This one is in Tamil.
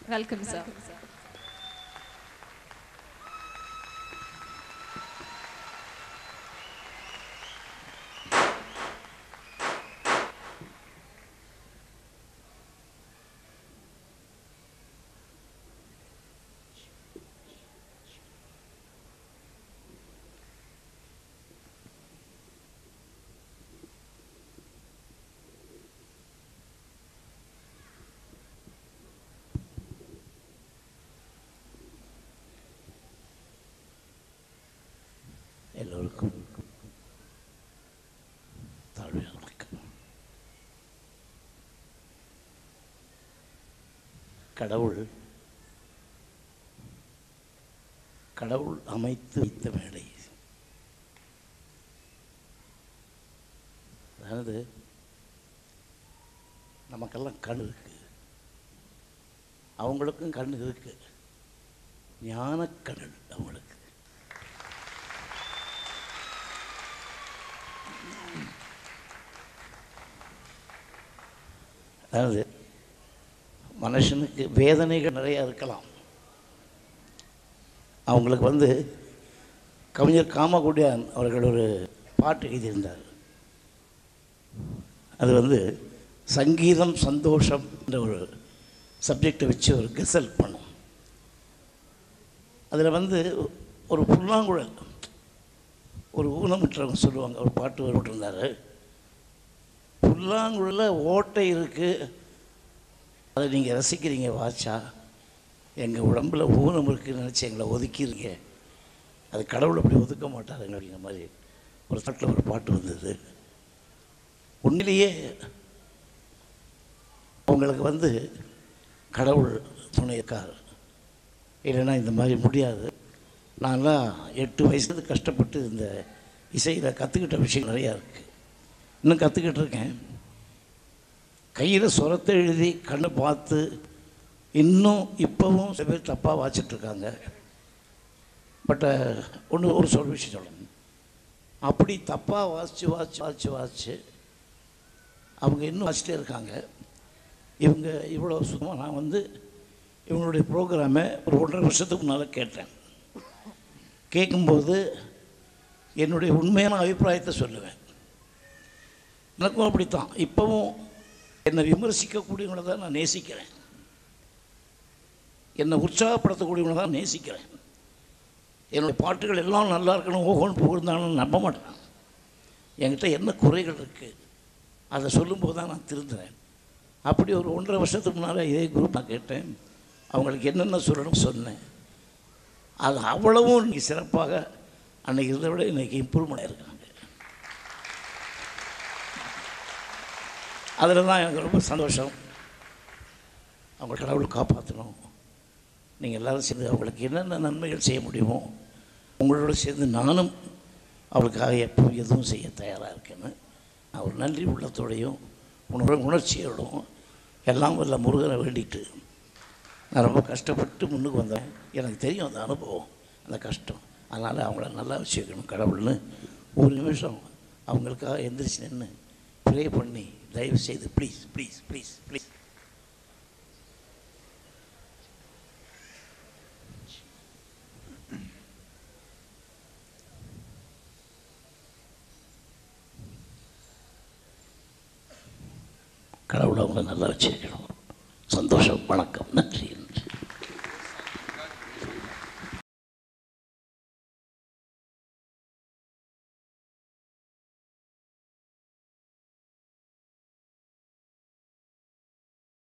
Welcome sir. எல்லோருக்கும் தாழ்மையான வணக்கம். கடவுள் அமைத்து வைத்த மேடை. அதாவது நமக்கெல்லாம் கண் இருக்கு, அவங்களுக்கும் கண் இருக்கு, ஞானக்கண் அவங்களுக்கு. அதாவது மனுஷனுக்கு வேதனைகள் நிறையா இருக்கலாம். அவங்களுக்கு கவிஞர் காமகோடியான் அவர்கள் ஒரு பாட்டு எழுதியிருந்தார். அது சங்கீதம் சந்தோஷம் என்ற ஒரு சப்ஜெக்டை வச்சு ஒரு கெசல் பண்ணும். அதில் ஒரு புல்லாங்குழல், ஒரு ஊனமுற்றவங்க சொல்லுவாங்க, ஒரு பாட்டு போட்டிருந்தார். புல்லாங்குழலில் ஓட்டை இருக்குது, அதை நீங்கள் ரசிக்கிறீங்க வாச்சா, எங்கள் உடம்பில் ஊனம் இருக்குதுன்னு நினச்சி எங்களை ஒதுக்கிறீங்க, அது கடவுள் அப்படி ஒதுக்க மாட்டாருங்க அப்படிங்கிற மாதிரி ஒரு தட்டில் ஒரு பாட்டு வந்தது. உண்மையிலேயே அவங்களுக்கு கடவுள் துணை இருக்கார், இல்லைன்னா இந்த மாதிரி முடியாது. நான்லாம் 8 வயசுலேருந்து கஷ்டப்பட்டு இந்த இசையில் கற்றுக்கிட்ட விஷயம் நிறையா இருக்குது, இன்னும் கற்றுக்கிட்டு இருக்கேன். கையில் சுரத்தை எழுதி கண்ணை பார்த்து இன்னும் இப்போவும் சில பேர் தப்பாக வாசிட்ருக்காங்க. பட் ஒரு விஷயம் சொல்லணும், அப்படி தப்பாக வாசித்து அவங்க இன்னும் வாசிட்டே இருக்காங்க. இவங்க இவ்வளோ சுத்தமாக நான் இவங்களுடைய ப்ரோக்ராமை ஒரு 1.5 வருஷத்துக்கு முன்னால் கேட்டேன். கேட்கும்போது என்னுடைய உண்மையான அபிப்பிராயத்தை சொல்லுவேன். எனக்கும் அப்படித்தான். இப்போவும் என்னை விமர்சிக்கக்கூடியவங்களை தான் நான் நேசிக்கிறேன், என்னை உற்சாகப்படுத்தக்கூடியவங்களை தான் நேசிக்கிறேன். என்னுடைய பாட்டுகள் எல்லாம் நல்லா இருக்கணும், ஓகோன்னு புகழ்ந்தாலும் நம்ப மாட்டேன். என்கிட்ட என்ன குறைகள் இருக்குது அதை சொல்லும்போது தான் நான் திருந்துறேன். அப்படி ஒரு 1.5 வருஷத்துக்கு முன்னால் இதே குரூப் நான் கேட்டேன். அவங்களுக்கு என்னென்ன சொல்லணும்னு சொன்னேன். அது அவ்வளவும் இன்றைக்கி சிறப்பாக அன்றைக்கி இருந்த விட இன்றைக்கி இம்ப்ரூவ்மெண்ட் ஆகிருக்காங்க. அதில் தான் எனக்கு ரொம்ப சந்தோஷம். அவங்க கடவுள் காப்பாற்றணும். நீங்கள் எல்லோரும் சேர்ந்து அவங்களுக்கு என்னென்ன நன்மைகள் செய்ய முடியுமோ உங்களோட சேர்ந்து நானும் அவளுக்காக எப்பவும் எதுவும் செய்ய தயாராக இருக்கேன்னு நான் ஒரு நன்றி உள்ளத்தோடையும் உணர்ச்சியோடும் எல்லாம் வல்ல முருகனை வேண்டிட்டு நான் ரொம்ப கஷ்டப்பட்டு முன்னுக்கு வந்தேன். எனக்கு தெரியும் அந்த அனுபவம், அந்த கஷ்டம். அதனால் அவங்கள நல்லா வச்சுக்கணும் கடவுள்னு ஒரு நிமிஷம் அவங்களுக்காக எந்திரிச்சு நின்று ப்ரே பண்ணி தயவு செய்து ப்ளீஸ் ப்ளீஸ் ப்ளீஸ் ப்ளீஸ். கடவுளை அவங்கள நல்லா வச்சுக்கணும். சந்தோஷம். வணக்கம்.